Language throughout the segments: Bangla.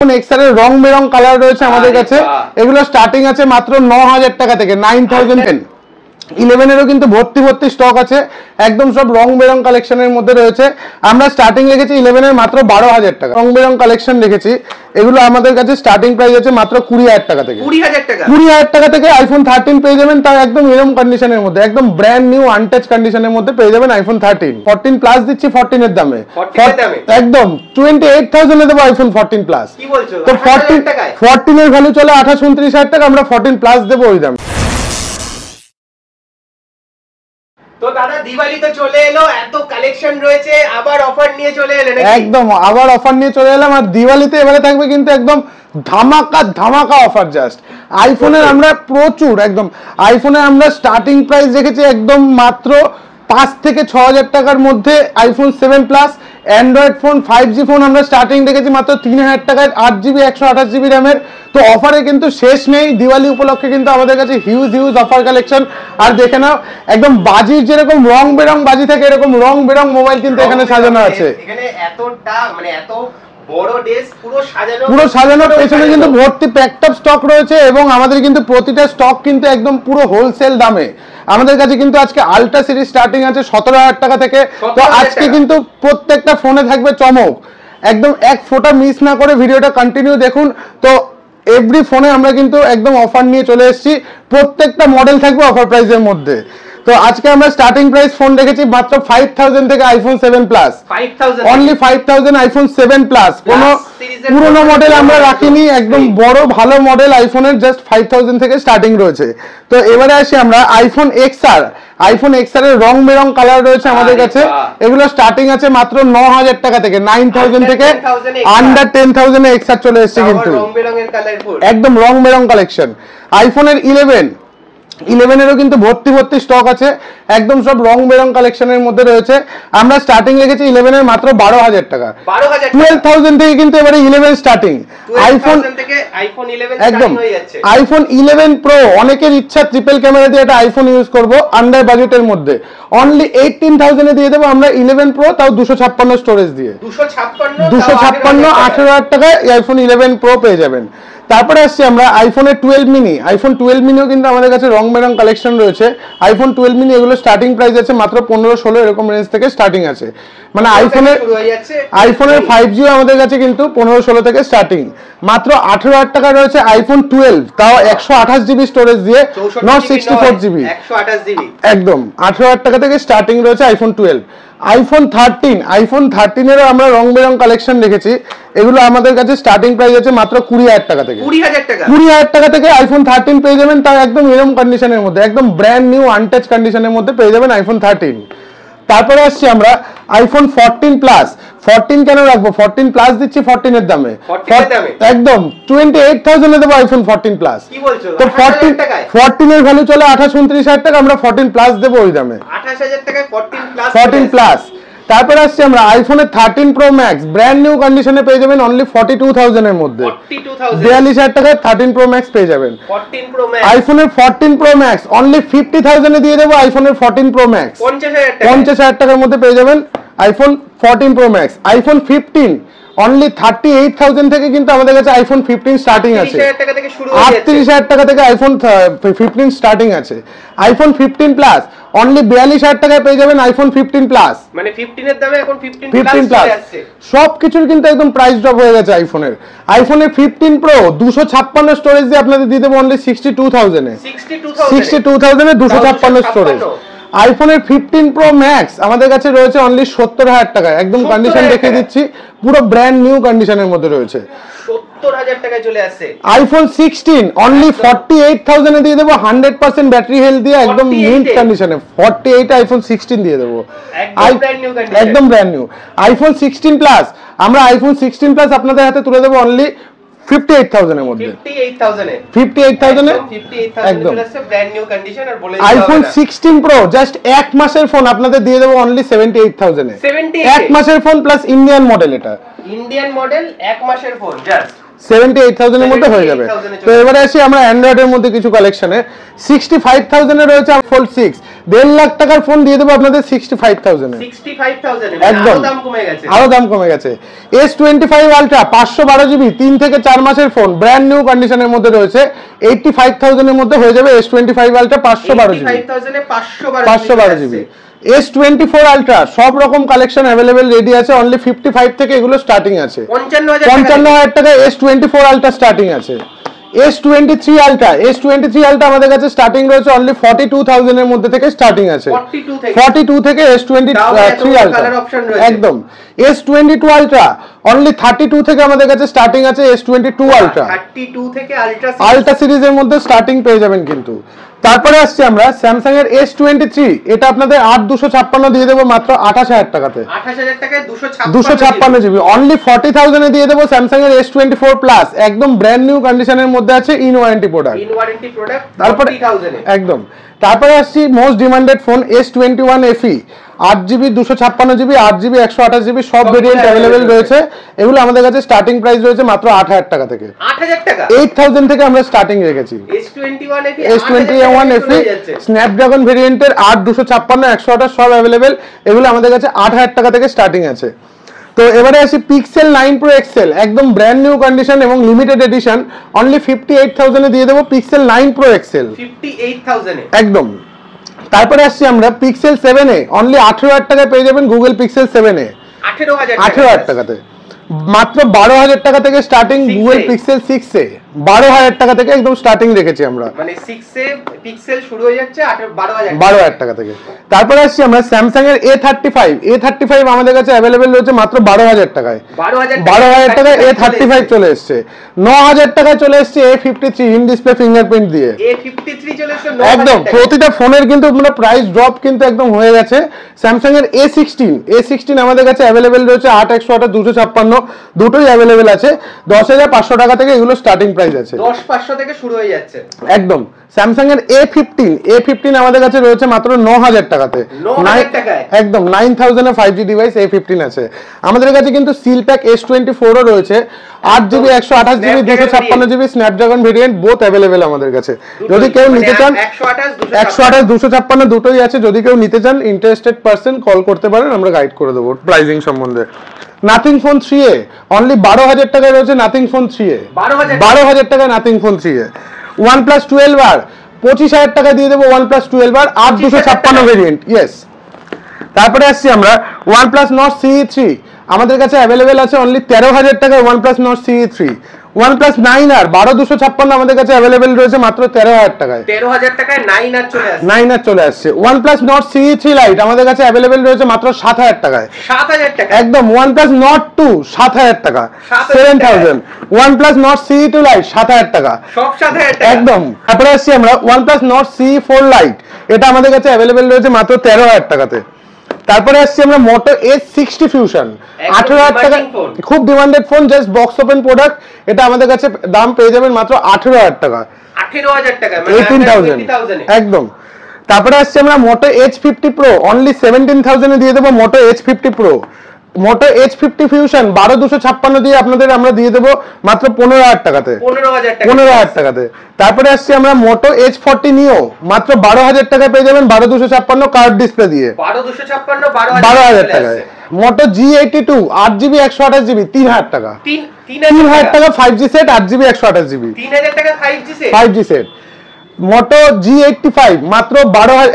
এক্সআর এর রং বেরং কালার রয়েছে আমাদের কাছে। এগুলো স্টার্টিং আছে মাত্র 9000 টাকা থেকে, 9010। 11 এরও কিন্তু ভর্তি ভর্তি স্টক আছে, একদম সব রং বেরং কালেকশনের মধ্যে রয়েছে। আমরা স্টার্টিং রেখেছি 11 এর মাত্র 12000 টাকা। রং বেরং কালেকশন রেখেছি, এগুলো আমাদের কাছে স্টার্টিং প্রাইস আছে মাত্র 20000 টাকা থেকে। 20000 টাকা থেকে আইফোন 13 পেয়ে যাবেন, তার একদম এরকম কন্ডিশনের মধ্যে, একদম ব্র্যান্ড নিউ আনটাচ কন্ডিশনের মধ্যে পেয়ে যাবেন আইফোন 13। 14 প্লাস দিচ্ছি 14 এর দামে, একদম 28000 এ দেবো আইফোন 14 প্লাস। তো 14 এর ভ্যালু চলে 28-29 টাকা, আমরা 14 প্লাস দেবো ওই দামে। তো দাদা দিওয়ালি তো চলে এলো, এত কালেকশন রয়েছে, আবার অফার নিয়ে চলে এলেন নাকি? একদম আবার অফার নিয়ে চলে এলাম। আর দিওয়ালিতে এবারে থাকবে কিন্তু একদম ধামাকা অফার। জাস্ট আইফোনের আমরা প্রচুর, একদম আইফোনে আমরা স্টার্টিং প্রাইস রেখেছি একদম মাত্র 5 থেকে 6000 টাকার মধ্যে iPhone 7 plus. Android phone 5G phone আমরা স্টার্টিং রেখেছি মাত্র 3000 টাকায়, 8GB 128GB র্যামের। তো অফারে কিন্তু শেষ নেই, দিওয়ালি উপলক্ষে কিন্তু আমাদের কাছে হিউজ অফার কালেকশন। আর দেখে নাও, একদম বাজির যেরকম রং বেরং বাজি থাকে, এরকম রং বেরং মোবাইল কিন্তু এখানে সাজানো আছে। এখানে এতটা মানে এত বড় ডেস্ক পুরো সাজানো, পেছনে কিন্তু ভর্তি প্যাকড আপ স্টক রয়েছে। এবং আমাদের কিন্তু প্রতিটা স্টক কিন্তু একদম পুরো হোলসেল দামে। আমাদের কাছে কিন্তু আজকে আলট্রা সিরিজ স্টার্টিং আছে 17000 টাকা থেকে। তো আজকে কিন্তু প্রত্যেকটা ফোনে থাকবে চমক, একদম এক ফোঁটা মিস না করে ভিডিওটা কন্টিনিউ দেখুন। তো এভরি ফোনে আমরা কিন্তু একদম অফার নিয়ে চলে এসেছি, প্রত্যেকটা মডেল থাকবে অফার প্রাইসের মধ্যে। তো আজকে আমরা স্টার্টিং প্রাইস ফোন রেখেছি মাত্র 5000 থেকে iPhone 7 plus, only 5000 iPhone 7 plus. কোনো পুরনো মডেল আমরা রাখিনি, একদম বড় ভালো মডেল আইফোনের জাস্ট 5000 থেকে স্টার্টিং রয়েছে। তো এবারে আসি আমরা আইফোন এক্সআর। আইফোন এক্সআর এর রং বেরং কালার রয়েছে আমাদের কাছে। এগুলো স্টার্টিং আছে মাত্র 9000 টাকা থেকে, 9000 থেকে আন্ডার 10000 এ এক্সআর চলে এসেছে কিন্তু, একদম রং বেরং কালেকশন। আইফোনের 11 এরও কিন্তু ভর্তি স্টক আছে, একদম সব রং বেরং কালেকশনের মধ্যে রয়েছে। আমরা স্টার্টিং রেখেছি 11 এর মাত্র 12000 টাকা। 12000 থেকে কিন্তু এবারে 11 স্টার্টিং। আইফোন 11 একদম আইফোন 11 প্রো, অনেকের ইচ্ছা ট্রিপল ক্যামেরা দিয়ে একটা আইফোন ইউজ করব আন্ডার বাজেটের মধ্যে, অনলি 18000 এ দিয়ে দেবো আমরা 11 প্রো, তাও 256 স্টোরেজ দিয়ে। 256 18000 টাকায় আইফোন 11 প্রো পেয়ে যাবেন। তারপরে আসছি আমরা আইফোনের 12 মিনি। আইফোন 12 মিনিও কিন্তু আমাদের কাছে রং বেরং কালেকশন রয়েছে। আইফোন 12 মিনি এগুলো স্টার্টিং প্রাইস আছে মাত্র 15-16 এরকম রেঞ্জ থেকে স্টার্টিং আছে। মানে আইফোনের 5G আমাদের কাছে কিন্তু 15-16 থেকে স্টার্টিং। মাত্র 18000 টাকা রয়েছে আইফোন 12, তাও 128GB স্টোরেজ দিয়ে, নট 64GB, 128GB। একদম 18000 টাকা থেকে স্টার্টিং রয়েছে আইফোন 12। আইফোন 13 এরও আমরা রং বেরং কালেকশন রেখেছি। এগুলো আমাদের কাছে স্টার্টিং প্রাইস আছে মাত্র 20000 টাকা থেকে। 20000 টাকা থেকে আইফোন 13 পেয়ে যাবেন, তার একদম এরকম কন্ডিশনের মধ্যে, একদম ব্র্যান্ড নিউ আনটাচ কন্ডিশনের মধ্যে পেয়ে যাবেন আইফোন 13। তারপরে আসছি আমরা আইফোন 14 প্লাস। 14 কেন রাখবো, 14 প্লাস দিচ্ছি 14 এর দামে, একদম 28000 এ দেবো আইফোন 14 প্লাস। তো 14 এর ভ্যালু চলে 28-29 টাকা, আমরা 14 প্লাস দেবো ওই দামে, 28000 টাকায় 14 প্লাস। তারপরে আসছে আমরা আইফোনের 13 প্রো ম্যাক্স, ব্র্যান্ড নিউ কন্ডিশনে পেয়ে যাবেন অনলি 42000 এর মধ্যে, 42000 টাকায় 13 প্রো ম্যাক্স পেয়ে যাবেন। আইফোনের 14 প্রো ম্যাক্স অনলি 50000 এ দিয়ে দেবো আইফোনের 14 প্রো ম্যাক্স, 50000 টাকার মধ্যে পেয়ে যাবেন iPhone 14 pro max. IPhone 15 only 38000 থেকে কিন্তু আমাদের কাছে আইফোন 15 স্টার্টিং আছে, 38000 টাকা থেকে আইফোন 15 স্টার্টিং আছে। আইফোন 15 প্লাস অনলি 42000 টাকায় পেয়ে যাবেন আইফোন 15 প্লাস, মানে 15 এর দামে এখন 15 প্লাস আছে। সবকিছুর কিন্তু একদম প্রাইস ড্রপ হয়ে গেছে আইফোনের। আইফোনের 15 প্রো 256 স্টোরেজ দিয়ে আপনাদের দিয়ে দেবো অনলি 62000 এ, 62000 এ 256 স্টোরেজ। আইফোনের 15 প্রো ম্যাক্স আমাদের কাছে রয়েছে অনলি 70000 টাকায়, একদম কন্ডিশন দেখিয়ে দিচ্ছি, পুরো ব্র্যান্ড নিউ কন্ডিশনের মধ্যে রয়েছে, 70000 টাকায় চলে আসছে। আইফোন 16 অনলি 48000 এ দিয়ে দেবো 100% ব্যাটারি হেলথ দিয়ে, একদম মিন্ট কন্ডিশনে 48 আইফোন 16 দিয়ে দেবো, একদম ব্র্যান্ড নিউ। আইফোন 16 প্লাস আমরা আইফোন 16 প্লাস আপনাদের হাতে তুলে দেবো অনলি 58000 এর মধ্যে, 58000 একদম ব্র্যান্ড নিউ কন্ডিশন। আর বলে আইফোন 16 প্রো জাস্ট এক মাসের ফোন আপনাদের দিয়ে দেবো অনলি 78000 এ, এক মাসের ফোন প্লাস ইন্ডিয়ান মডেল, এটা ইন্ডিয়ান মডেল এক মাসের ফোন জাস্ট 78,000 এর মধ্যে হয়ে যাবে। তো এবারে আসি আমরা অ্যান্ড্রয়েড এর মধ্যে কিছু কালেকশনে। 65,000 এ রয়েছে ফোল্ড 6, 1.5 লাখ টাকার ফোন দিয়ে দেবো আপনাদের 65,000 এ। 65,000 এ একদম দাম কমে গেছে, আরো দাম কমে গেছে। S25 আলট্রা 512 জিবি 3 থেকে 4 মাসের ফোন, ব্র্যান্ড নিউ কন্ডিশনের মধ্যে রয়েছে, 85,000 এর মধ্যে হয়ে যাবে S25 আলট্রা 512 জিবি। 85,000 এ 512 জিবি। S24 আলট্রা সব রকম কালেকশন अवेलेबल রেডি আছে, অনলি 55 থেকে এগুলো স্টার্টিং আছে। 55,000 টাকা S24 আলট্রা স্টার্টিং আছে। S23 আলট্রা আমাদের কাছে স্টার্টিং রয়েছে অনলি 42,000 এর মধ্যে থেকে স্টার্টিং আছে। 42 থেকে S23 আলট্রা একদম। S22 আলট্রা অনলি 32 থেকে আমাদের কাছে স্টার্টিং আছে। S22 আলট্রা 32 থেকে আলট্রা সিরিজের মধ্যে স্টার্টিং পেয়ে যাবেন কিন্তু। তারপরে আসছি আমরা স্যামসাং এর S23, এটা আপনাদের 8256 দিয়ে দেবো মাত্র 28,000 টাকাতে। 28,000 টাকায় 256 জিবি অনলি 40,000 এ দিয়ে দেবো স্যামসাং এর S24 প্লাস, একদম ব্র্যান্ড নিউ কন্ডিশনের মধ্যে আছে, ইন ওয়ারেন্টি প্রোডাক্ট। তারপরে 40,000 এ একদম। তারপরে আসছি most demanded phone S21 FE, 8GB 256GB 8GB 128GB সব ভেরিয়েন্ট अवेलेबल রয়েছে। এগুলো আমাদের কাছে স্টার্টিং প্রাইস রয়েছে মাত্র 8,000 টাকা থেকে। 8,000 টাকা 8,000 থেকে আমরা স্টার্টিং রেখেছি। S21 FE স্ন্যাপড্রাগন ভেরিয়েন্টের 8 256 128 সব अवेलेबल, এগুলো আমাদের কাছে 8,000 টাকা থেকে স্টার্টিং আছে। তো এবারে আসি পিক্সেল 9 Pro XL, একদম ব্র্যান্ড নিউ কন্ডিশন এবং লিমিটেড এডিশন, অনলি 58,000 এ দিয়ে দেবো পিক্সেল 9 Pro XL 58,000 এ একদম। তারপরে আসছি আমরা পিক্সেল 7 এ, অনলি 18,000 টাকায় পেয়ে যাবেন গুগল পিক্সেল 7 এ। 18,000 টাকাতে মাত্র 12,000 টাকা থেকে স্টার্টিং গুগল পিক্সেল 6 এ। 12,000 টাকা থেকে একদম স্টার্টিং রেখেছি আমরা, মানে 6 এ পিক্সেল শুরু হয়ে যাচ্ছে 12,000 টাকা থেকে। তারপরে আসছি আমরা স্যামসাং এর A35 আমাদের কাছে अवेलेबल রয়েছে মাত্র 12,000 টাকায়। 12,000 টাকায় A35 চলে এসেছে। 9,000 টাকায় চলে এসেছে A53 ইন ডিসপ্লে ফিঙ্গারপ্রিন্ট দিয়ে। A53 চলে এসেছে একদম প্রতিটা ফোনের কিন্তু মানে প্রাইস ড্রপ কিন্তু একদম হয়ে গেছে। স্যামসাং এর A16 আমাদের কাছে अवेलेबल রয়েছে 8 128 256 দুটোই अवेलेबल আছে। 10,500 টাকা থেকে এগুলো স্টার্টিং প্রাইস আছে, 10,500 থেকে শুরু হয়ে যাচ্ছে একদম। স্যামসাং এর A15 আমাদের কাছে রয়েছে মাত্র 9,000 টাকাতে। 9,000 টাকায় একদম 9,000 এ 5G ডিভাইস A15 আছে। আমাদের কাছে কিন্তু সিলপ্যাক S24 ও রয়েছে, 8GB 128GB 256GB Snapdragon variant both available আমাদের কাছে। যদি কেউ নিতে চান 128 256 দুটোই আছে, যদি কেউ নিতে চান ইন্টারেস্টেড পারসন কল করতে পারেন, আমরা গাইড করে দেবো প্রাইসিং সম্বন্ধে। নাথিং ফোন 3A অনলি 12,000 টাকায় রয়েছে নাথিং ফোন 3A, 12,000 টাকায় nothing phone 3A। OnePlus 12R 25,000 টাকা দিয়ে দেবো OnePlus 12R 8 256 ভেরিয়েন্ট, ইয়েস। তারপরে আসছি আমরা OnePlus Nord CE 3, আমাদের কাছে अवेलेबल আছে অনলি 13,000 টাকায় OnePlus Nord CE 3। OnePlus 9R 12 256 আমাদের কাছে अवेलेबल রয়েছে মাত্র 13,000 টাকায়। 13,000 টাকায় 9R চলে আসছে। OnePlus Nord CE 3 Lite আমাদের কাছে अवेलेबल রয়েছে মাত্র 7,000 টাকায়। 7,000 টাকা একদম। OnePlus Nord 2 7,000 টাকা, 7,000। OnePlus Nord CE 2 Lite 7,000 টাকা, সব 7,000 টাকা একদম। তারপরে আসছি আমরা OnePlus Nord CE 4 Lite, এটা আমাদের কাছে अवेलेबल রয়েছে মাত্র 13,000 টাকাতে। তারপরে আসছি আমরা Moto H60 Fusion, 18,000 টাকা, খুব demanded phone, just box open product. এটা আমাদের কাছে দাম পেয়ে যাবেন মাত্র 18,000 টাকা, 18,000 টাকা 18,000 একদম। তারপরে আসছে আমরা Moto H50 Pro, অনলি 17,000 এ দিয়ে দেবো Moto H50 Pro। Moto H50 Fusion 12 256 দিয়ে আপনাদের আমরা দিয়ে দেবো মাত্র 15,000 টাকাতে, 15,000 টাকাতে। তারপরে আসছি আমরা Moto H40 Neo, মাত্র 12,000 টাকায় পেয়ে যাবেন 12 256 কার্ভ ডিসপ্লে দিয়ে, 12,000 টাকায়। Moto G82 8GB 128GB 3,000 টাকা, 3,000 টাকা 5G সেট 8GB 128GB, 3,000 টাকা 5G সেট। Moto G85 মাত্র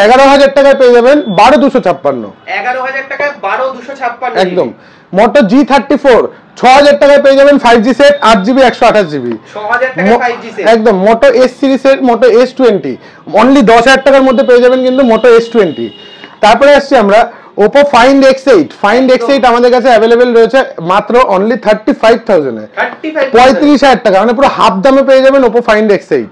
11,000 টাকায় পেয়ে যাবেন 12 256, 11,000 টাকায় 12 256 একদম। Moto G34 6,000 টাকায় পেয়ে যাবেন 5G সেট 8GB 128GB, 6,000 টাকা 5G সেট, একদম। Moto S series set Moto S20 only 10,000 টাকার মধ্যে পেয়ে যাবেন কিন্তু Moto S20। তারপরে আসছি আমরা Oppo Find X8, আমাদের কাছে अवेलेबल রয়েছে মাত্র অনলি 35,000 এ, 35,000 টাকা, মানে পুরো হাফ দামে পেয়ে যাবেন Oppo Find X8।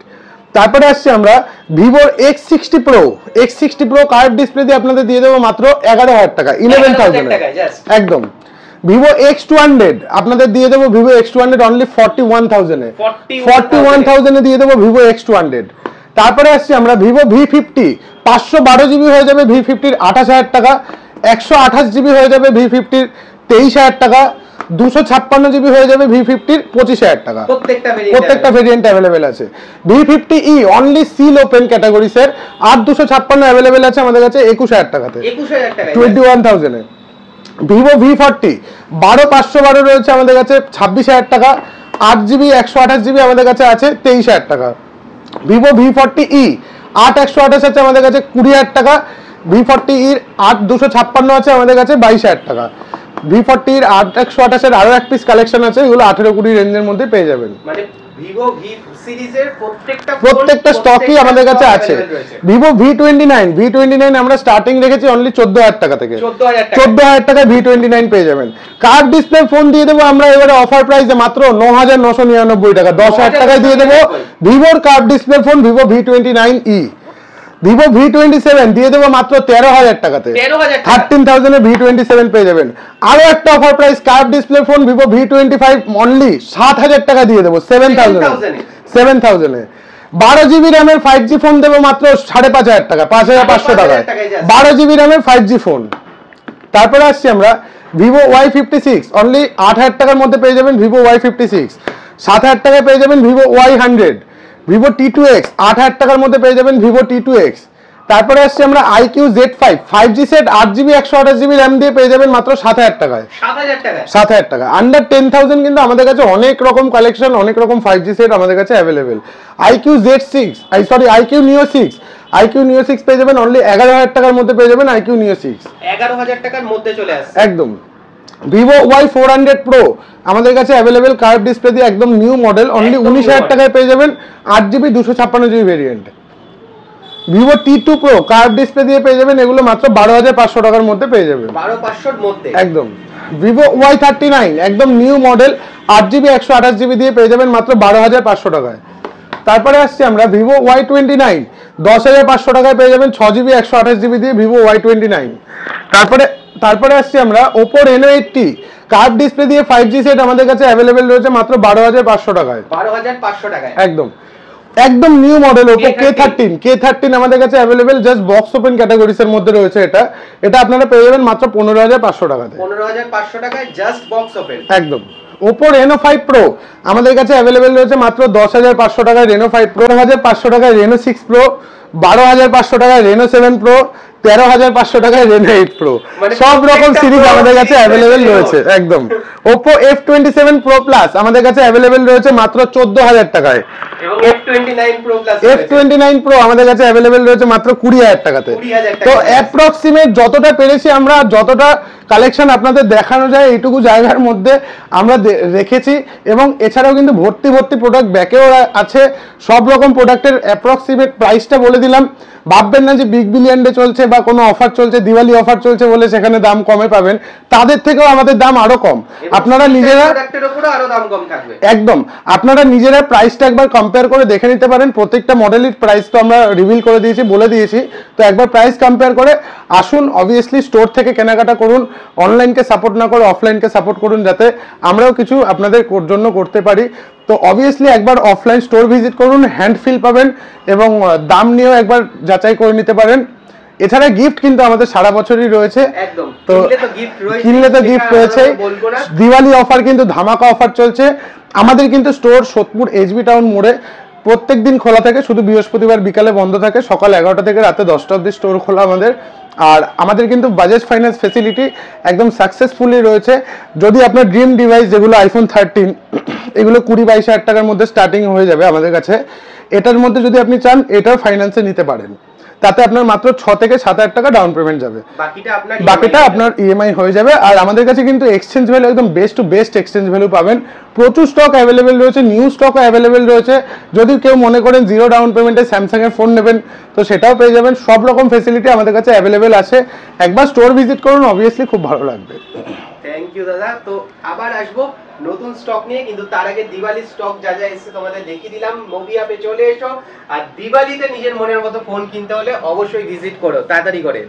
তারপরে আসছি আমরা Vivo X60 Pro curve display দিয়ে আপনাদের দিয়ে দেবো মাত্র 11,000 টাকা, 11,000 একদম। Vivo X200 আপনাদের দিয়ে দেবো Vivo X200 অনলি 41,000 এ, 41,000 এ দিয়ে দেবো Vivo X200। তারপরে আসছি আমরা Vivo V50 512GB হয়ে যাবে V50 28,000 টাকা, 128GB হয়ে যাবে V50 23,000 টাকা, 256 জিবি হয়ে যাবে V50 25,000 টাকা। প্রত্যেকটা ভেরিয়েন্ট অ্যাভেলেবেল আছে। V50e only seal open category sir, 8256 available আছে আমাদের কাছে 21,000 টাকাতে, 21,000 এ। ভিভো V40 12512 রয়েছে আমাদের কাছে 26,000 টাকা, 8GB 128GB আমাদের কাছে আছে 23,000 টাকা। ভিভো V40e 8128 আছে আমাদের কাছে 20,000 টাকা। V40e 8256 আছে আমাদের কাছে 22,000 টাকা। V40 এর 8128 এর আরো এক পিস কালেকশন আছে, এগুলো 18-20 রেঞ্জের মধ্যে পেয়ে যাবেন। মানে ভিভো V সিরিজের প্রত্যেকটা স্টকই আমাদের কাছে আছে। ভিভো V29 আমরা স্টার্টিং রেখেছি অনলি 14,000 টাকা থেকে, 14,000 টাকায় V29 পেয়ে যাবেন। কার্ড ডিসপ্লে ফোন দিয়ে দেবো আমরা এবারে অফার প্রাইসে মাত্র 9,999 টাকা, 10,000 টাকায় দিয়ে দেবো ভিভোর card display phone Vivo V29e। Vivo V27 দিয়ে দেবো মাত্র 13,000 টাকাতে, 13,000 এ V27 পেয়ে যাবেন। আরো একটা offer price curve display phone Vivo V25 only 7,000 টাকা দিয়ে দেবো, 7,000 এ। 12GB র্যামের 5G ফোন দেবো মাত্র 5,500 টাকা, 5,500 টাকায় 12GB র্যামের 5G ফোন। তারপরে আসছি আমরা ভিভো Y56 অনলি 8,000 টাকার মধ্যে পেয়ে যাবেন ভিভো Y56, 7,000 টাকায় পেয়ে যাবেন ভিভো Y100, ভিভো T2X 8,000 টাকার মধ্যে পেয়ে যাবেন ভিভো T2X। তারপরে আসছে আমরা IQ Z5 5G set 8GB 128GB RAM দিয়ে পেয়ে যাবেন মাত্র 7,000 টাকায়, 7,000 টাকা। আন্ডার 10,000 কিন্তু আমাদের কাছে অনেক রকম কালেকশন, অনেক রকম 5G সেট আমাদের কাছে অ্যাভেলেবেল। IQ Neo 6 পেয়ে যাবেন অনলি 11,000 টাকার মধ্যে পেয়ে যাবেন IQ Neo 6, 11,000 টাকার মধ্যে চলে আসছে একদম। ভিভো Y400 Pro আমাদের কাছে অ্যাভেলেবেল কার্ভ ডিসপ্লে দিয়ে একদম নিউ মডেল, অনলি 19,000 টাকায় পেয়ে যাবেন 8GB 256GB variant. Vivo T2 Pro curve display দিয়ে পেয়ে যাবেন, এগুলো মাত্র 12,500 টাকার মধ্যে পেয়ে যাবেন, 12,500 মধ্যে একদম। ভিভো Y39 একদম নিউ মডেল 8GB 128GB দিয়ে পেয়ে যাবেন মাত্র 12,500 টাকায়। তারপরে আসছি আমরা ভিভো Y29 10,500 টাকায় পেয়ে যাবেন 6GB 128GB দিয়ে ভিভো Y29। তারপরে আসছি আমরা Oppo Reno 80 কার্ভ ডিসপ্লে দিয়ে 5G সেট আমাদের কাছে অ্যাভেলেবেল রয়েছে মাত্র 12,500 টাকায়, 12,500 টাকায় একদম নিউ মডেল Oppo K13 আমাদের কাছে available, just box open categories এর মধ্যে রয়েছে। এটা আপনারা পেয়ে যাবেন মাত্র 15,500 টাকাতে, 15,500 টাকায় জাস্ট বক্স ওপেন একদম। Oppo Reno 5 Pro আমাদের কাছে অ্যাভেলেবেল রয়েছে মাত্র 10,500 টাকায় Reno 5 Pro, 10,500 টাকায় Reno 6 Pro, 12,500 টাকায় Reno 7 Pro, 13,500 টাকায় Reno 8 Pro, সব রকম সিরিজ আমাদের কাছে অ্যাভেলেবেল রয়েছে একদম। Oppo F27 Pro Plus আমাদের কাছে অ্যাভেলেবেল রয়েছে মাত্র 14,000 টাকায়, এবং F29 Pro আমাদের কাছে অ্যাভেলেবেল রয়েছে মাত্র 20,000 টাকাতে। তো অ্যাপ্রক্সিমেট যতটা পেরেছি আমরা, যতটা কালেকশন আপনাদের দেখানো যায় এইটুকু জায়গার মধ্যে আমরা রেখেছি, এবং এছাড়াও কিন্তু ভর্তি প্রোডাক্ট ব্যাকেও আছে। সব রকম প্রোডাক্টের অ্যাপ্রক্সিমেট প্রাইসটা বলে দিলাম। ভাববেন না যে বিগ বিলিয়ন ডে চলছে বা কোনো অফার চলছে, দিওয়ালি অফার চলছে বলে সেখানে দাম কমে পাবেন, তাদের থেকেও আমাদের দাম আরো কম। আপনারা নিজেরা একদম আপনারা নিজেরা প্রাইসটা একবার কম্পেয়ার করে দেখে নিতে পারেন। প্রত্যেকটা মডেলের প্রাইস তো আমরা রিভিল করে দিয়েছি, বলে দিয়েছি, তো একবার প্রাইস কম্পেয়ার করে আসুন। অবভিয়াসলি স্টোর থেকে কেনাকাটা করুন, অনলাইনকে সাপোর্ট না করে অফলাইনকে সাপোর্ট করুন, যাতে আমরাও কিছু আপনাদের জন্য করতে পারি। তো অবভিয়াসলি একবার অফলাইন স্টোর ভিজিট করুন, হ্যান্ড ফিল পাবেন এবং দাম নিয়েও একবার যাচাই করে নিতে পারেন। এছাড়া গিফট কিন্তু আমাদের সারা বছরই রয়েছে, একদম। তো কিনলে তো গিফট রয়েছে। দিওয়ালি অফার কিন্তু ধামাকা অফার চলছে। আমাদের কিন্তু স্টোর সোদপুর HB টাউন মোড়ে প্রত্যেক দিন খোলা থাকে, শুধু বৃহস্পতিবার বিকালে বন্ধ থাকে, সকাল 11টা থেকে রাতে 10টা অবধি স্টোর খোলা আমাদের। আর আমাদের কিন্তু বাজাজ ফাইন্যান্স ফেসিলিটি একদম সাকসেসফুলি রয়েছে। যদি আপনার ড্রিম ডিভাইস যেগুলো iPhone 13 এগুলো 20-22 হাজার টাকার মধ্যে স্টার্টিং হয়ে যাবে আমাদের কাছে, এটার মধ্যে যদি আপনি চান এটাও ফাইন্যান্সে নিতে পারেন, তাতে আপনার মাত্র 6 থেকে 7,000 টাকা ডাউন পেমেন্ট যাবে, বাকিটা আপনার EMI হয়ে যাবে। আর আমাদের কাছে কিন্তু এক্সচেঞ্জ ভ্যালু একদম best to best exchange value পাবেন। প্রচুর স্টক অ্যাভেলেবেল রয়েছে, নিউ স্টকও অ্যাভেলেবেল রয়েছে। যদি কেউ মনে করেন জিরো ডাউন পেমেন্টে স্যামসাং এর ফোন নেবেন তো সেটাও পেয়ে যাবেন। সব রকম ফেসিলিটি আমাদের কাছে অ্যাভেলেবেল আছে। একবার স্টোর ভিজিট করুন, অবভিয়াসলি খুব ভালো লাগবে। থ্যাংক ইউ দাদা। তো আবার আসবো নতুন স্টক নিয়ে, কিন্তু তার আগে দিওয়ালি স্টক যা যা এসেছে তোমাদের দেখিয়ে দিলাম। মোবি অ্যাপে চলে এসো, আর দিওয়ালিতে নিজের মনের মতো ফোন কিনতে হলে অবশ্যই ভিজিট করো তাড়াতাড়ি করে।